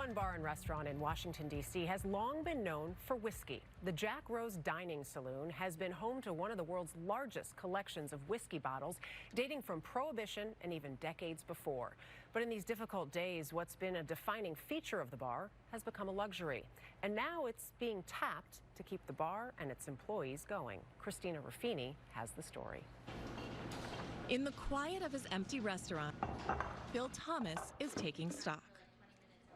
One bar and restaurant in Washington, D.C. has long been known for whiskey. The Jack Rose Dining Saloon has been home to one of the world's largest collections of whiskey bottles, dating from prohibition and even decades before. But in these difficult days, what's been a defining feature of the bar has become a luxury. And now it's being tapped to keep the bar and its employees going. Christina Ruffini has the story. In the quiet of his empty restaurant, Bill Thomas is taking stock.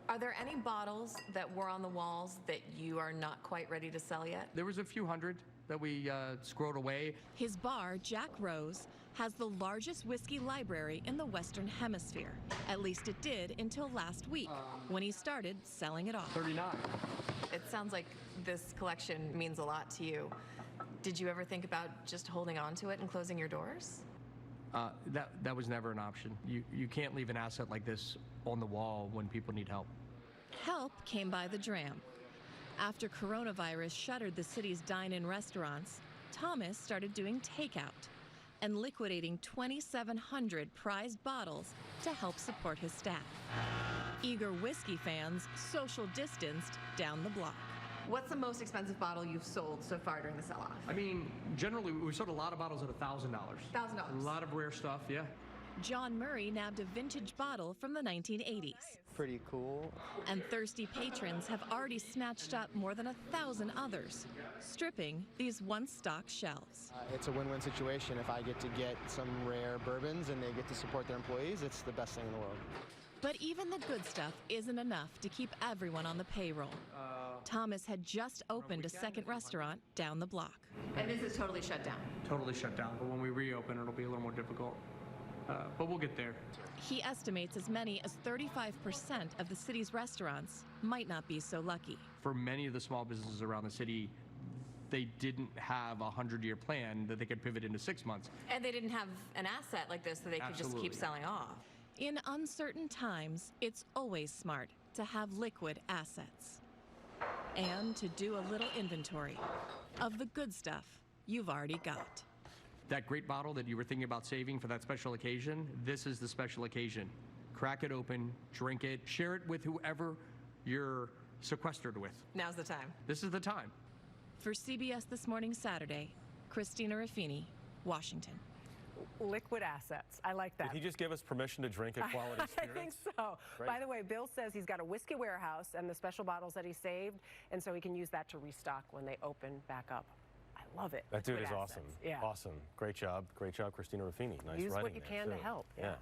Are there any bottles that were on the walls that you are not quite ready to sell yet? There was a few hundred that we squirreled away. His bar, Jack Rose, has the largest whiskey library in the Western Hemisphere. At least it did until last week, when he started selling it off. 39. It sounds like this collection means a lot to you. Did you ever think about just holding on to it and closing your doors? That was never an option. You can't leave an asset like this on the wall when people need help. Help came by the dram. After coronavirus shuttered the city's dine-in restaurants, Thomas started doing takeout and liquidating 2,700 prized bottles to help support his staff. Eager whiskey fans social distanced down the block. What's the most expensive bottle you've sold so far during the sell-off? I mean, generally, we sold a lot of bottles at $1,000. $1,000. A lot of rare stuff, yeah. John Murray nabbed a vintage bottle from the 1980s. Pretty cool. And thirsty patrons have already snatched up more than 1,000 others, stripping these once-stocked shelves. It's a win-win situation. If I get to get some rare bourbons and they get to support their employees, it's the best thing in the world. But even the good stuff isn't enough to keep everyone on the payroll. Thomas had just opened a second restaurant down the block. And this is totally shut down? Totally shut down, but when we reopen, it'll be a little more difficult. But we'll get there. He estimates as many as 35% of the city's restaurants might not be so lucky. For many of the small businesses around the city, they didn't have a 100-year plan that they could pivot into 6 months. And they didn't have an asset like this that they could just keep selling off. In uncertain times, it's always smart to have liquid assets and to do a little inventory of the good stuff you've already got. That great bottle that you were thinking about saving for that special occasion, this is the special occasion. Crack it open, drink it, share it with whoever you're sequestered with. Now's the time. This is the time. For CBS This Morning Saturday, Christina Ruffini, Washington. Liquid assets. I like that. Did he just give us permission to drink at Quality Spirits? I think so. Great. By the way, Bill says he's got a whiskey warehouse and the special bottles that he saved, and so he can use that to restock when they open back up. I love it. That dude Liquid is assets. awesome. Yeah. Awesome. Great job, Christina Ruffini. Nice Use writing what you there, can too. to help. Yeah.